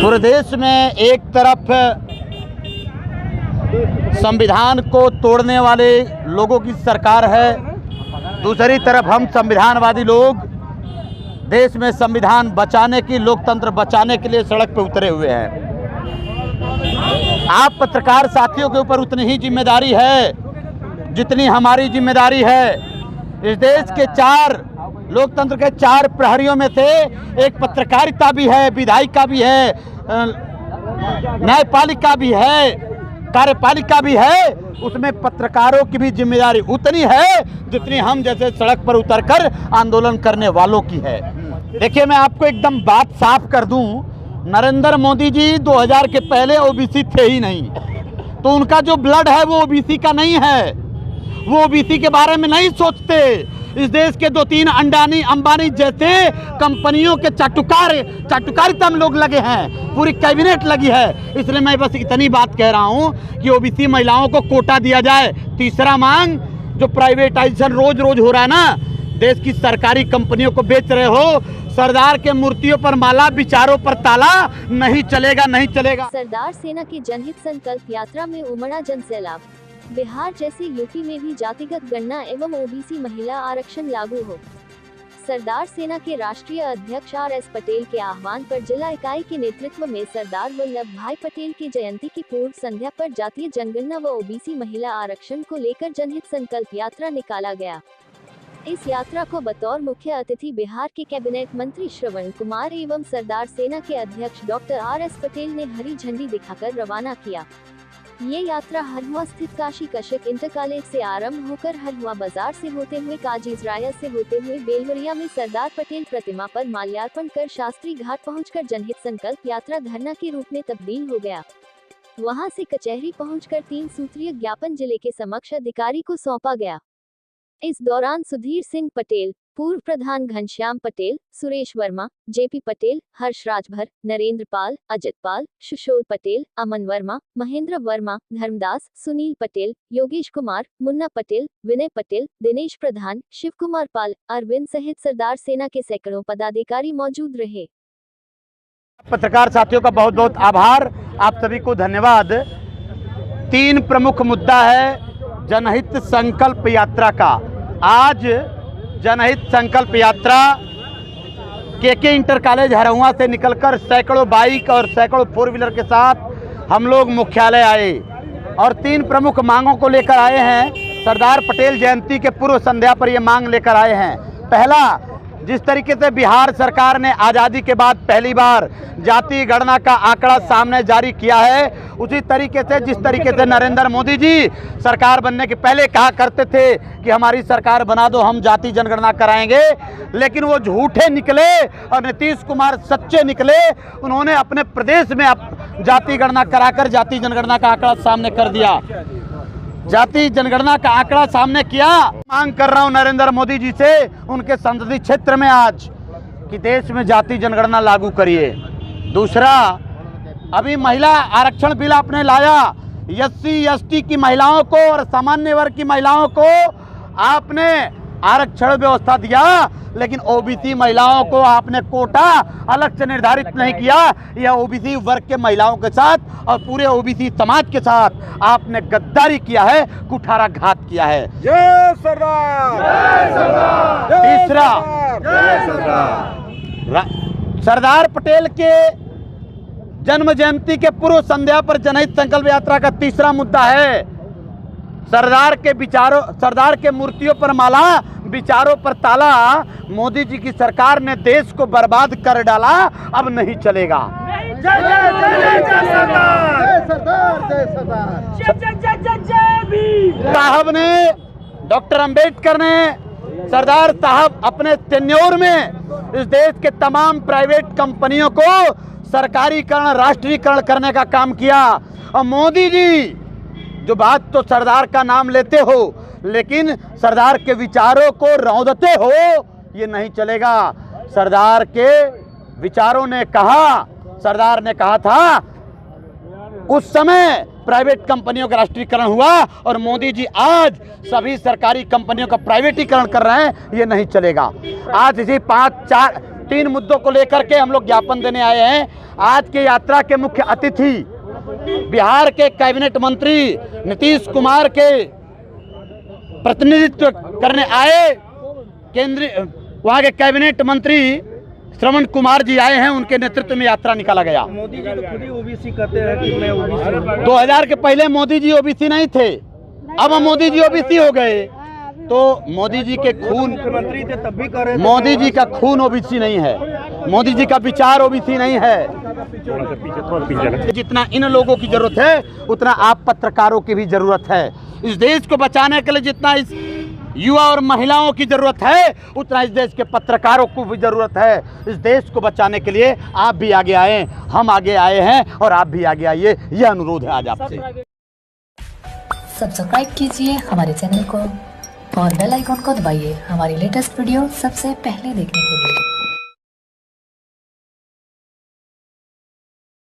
पूरे देश में एक तरफ संविधान को तोड़ने वाले लोगों की सरकार है, दूसरी तरफ हम संविधानवादी लोग देश में संविधान बचाने की, लोकतंत्र बचाने के लिए सड़क पर उतरे हुए हैं। आप पत्रकार साथियों के ऊपर उतनी ही जिम्मेदारी है जितनी हमारी जिम्मेदारी है। इस देश के लोकतंत्र के 4 प्रहरियों में से एक पत्रकारिता भी है, विधायिका भी है, न्यायपालिका भी है, कार्यपालिका भी है। उसमें पत्रकारों की भी जिम्मेदारी उतनी है जितनी हम जैसे सड़क पर उतरकर आंदोलन करने वालों की है। देखिए, मैं आपको एकदम बात साफ कर दूं, नरेंद्र मोदी जी 2000 के पहले ओबीसी थे ही नहीं, तो उनका जो ब्लड है वो ओबीसी का नहीं है। वो ओबीसी के बारे में नहीं सोचते। इस देश के 2-3 अंबानी जैसे कंपनियों के चाटुकारिता में लोग लगे हैं, पूरी कैबिनेट लगी है। इसलिए मैं बस इतनी बात कह रहा हूं कि ओबीसी महिलाओं को कोटा दिया जाए। तीसरा मांग, जो प्राइवेटाइजेशन रोज रोज हो रहा है ना, देश की सरकारी कंपनियों को बेच रहे हो, सरदार के मूर्तियों पर माला, विचारों पर ताला, नहीं चलेगा, नहीं चलेगा। सरदार सेना की जनहित संकल्प यात्रा में उमड़ा जनसैलाब। बिहार जैसे यूपी में भी जातिगत गणना एवं ओबीसी महिला आरक्षण लागू हो। सरदार सेना के राष्ट्रीय अध्यक्ष RS पटेल के आह्वान पर जिला इकाई के नेतृत्व में सरदार वल्लभ भाई पटेल की जयंती की पूर्व संध्या पर जातीय जनगणना व ओबीसी महिला आरक्षण को लेकर जनहित संकल्प यात्रा निकाला गया। इस यात्रा को बतौर मुख्य अतिथि बिहार के कैबिनेट मंत्री श्रवण कुमार एवं सरदार सेना के अध्यक्ष डॉक्टर RS पटेल ने हरी झंडी दिखाकर रवाना किया। ये यात्रा हरहुआ स्थित काशी कश्यप इंटर कॉलेज से आरंभ होकर हरहुआ बाजार से होते हुए काजीज राया से होते हुए बेलवरिया में सरदार पटेल प्रतिमा पर माल्यार्पण कर शास्त्री घाट पहुंचकर जनहित संकल्प यात्रा धरना के रूप में तब्दील हो गया। वहां से कचहरी पहुंचकर 3 सूत्रीय ज्ञापन जिले के समक्ष अधिकारी को सौंपा गया। इस दौरान सुधीर सिंह पटेल, पूर्व प्रधान घनश्याम पटेल, सुरेश वर्मा, JP पटेल, हर्ष राजभर, नरेंद्र पाल, अजित पाल, सुशोल पटेल, अमन वर्मा, महेंद्र वर्मा, धर्मदास, सुनील पटेल, योगेश कुमार, मुन्ना पटेल, विनय पटेल, दिनेश प्रधान, शिव कुमार पाल, अरविंद सहित सरदार सेना के सैकड़ों पदाधिकारी मौजूद रहे। पत्रकार साथियों का बहुत बहुत आभार, आप सभी को धन्यवाद। 3 प्रमुख मुद्दा है जनहित संकल्प यात्रा का। आज जनहित संकल्प यात्रा KK इंटर कॉलेज हरहुआ से निकलकर सैकड़ों बाइक और सैकड़ों 4 व्हीलर के साथ हम लोग मुख्यालय आए और 3 प्रमुख मांगों को लेकर आए हैं। सरदार पटेल जयंती के पूर्व संध्या पर ये मांग लेकर आए हैं। पहला, जिस तरीके से बिहार सरकार ने आज़ादी के बाद पहली बार जाति गणना का आंकड़ा सामने जारी किया है, उसी तरीके से जिस तरीके से नरेंद्र मोदी जी सरकार बनने के पहले कहा करते थे कि हमारी सरकार बना दो, हम जाति जनगणना कराएंगे, लेकिन वो झूठे निकले और नीतीश कुमार सच्चे निकले। उन्होंने अपने प्रदेश में जाति गणना कराकर जाति जनगणना का आंकड़ा सामने कर दिया, जाति जनगणना का आंकड़ा सामने किया। मांग कर रहा हूं नरेंद्र मोदी जी से, उनके संसदीय क्षेत्र में आज, कि देश में जाति जनगणना लागू करिए। दूसरा, अभी महिला आरक्षण बिल आपने लाया, SC ST की महिलाओं को और सामान्य वर्ग की महिलाओं को आपने आरक्षण व्यवस्था दिया, लेकिन ओबीसी महिलाओं को आपने कोटा अलग से निर्धारित नहीं किया। यह ओबीसी वर्ग के महिलाओं के साथ और पूरे ओबीसी समाज के साथ आपने गद्दारी किया है, कुठाराघात किया है। जय सरदार, जय सरदार। तीसरा, जय सरदार। सरदार पटेल के जन्म जयंती के पूर्व संध्या पर जनहित संकल्प यात्रा का तीसरा मुद्दा है सरदार के मूर्तियों पर माला, विचारों पर ताला। मोदी जी की सरकार ने देश को बर्बाद कर डाला, अब नहीं चलेगा। जय जय जय जय सरदार, जय सरदार, जय सरदार, जय जय जय जय जय भी। साहब ने, डॉक्टर अंबेडकर ने, सरदार साहब अपने टेन्योर में इस देश के तमाम प्राइवेट कंपनियों को सरकारीकरण, राष्ट्रीयकरण करने का काम किया। और मोदी जी जो बात तो सरदार का नाम लेते हो, लेकिन सरदार के विचारों को रौंदते हो, ये नहीं चलेगा। सरदार के विचारों ने कहा, सरदार ने कहा था, उस समय प्राइवेट कंपनियों का राष्ट्रीयकरण हुआ और मोदी जी आज सभी सरकारी कंपनियों का प्राइवेटीकरण कर रहे हैं, ये नहीं चलेगा। आज इसी 3 मुद्दों को लेकर के हम लोग ज्ञापन देने आए हैं। आज की यात्रा के मुख्य अतिथि बिहार के कैबिनेट मंत्री नीतीश कुमार के प्रतिनिधित्व करने आए केंद्रीय वहाँ के कैबिनेट मंत्री श्रवण कुमार जी आए हैं, उनके नेतृत्व में यात्रा निकाला गया। मोदी जी तो खुद ही ओबीसी कहते हैं कि मैं ओबीसी हूं। 2000 के पहले मोदी जी ओबीसी नहीं थे, अब मोदी जी ओबीसी हो गए। तो मोदी जी के खून, मुख्यमंत्री थे तब भी कह रहे थे मोदी जी का खून ओबीसी नहीं है, मोदी जी का विचार ओबीसी नहीं है। जितना इन लोगों की जरूरत है उतना आप पत्रकारों की भी जरूरत है। इस देश को बचाने के लिए जितना इस युवा और महिलाओं की जरूरत है उतना इस देश के पत्रकारों को भी जरूरत है। इस देश को बचाने के लिए आप भी आगे आए, हम आगे आए हैं और आप भी आगे आइए, यह अनुरोध है आज आपसे। सब्सक्राइब कीजिए हमारे चैनल को और बेल आइकॉन को दबाइए हमारी लेटेस्ट वीडियो सबसे पहले देखने के लिए।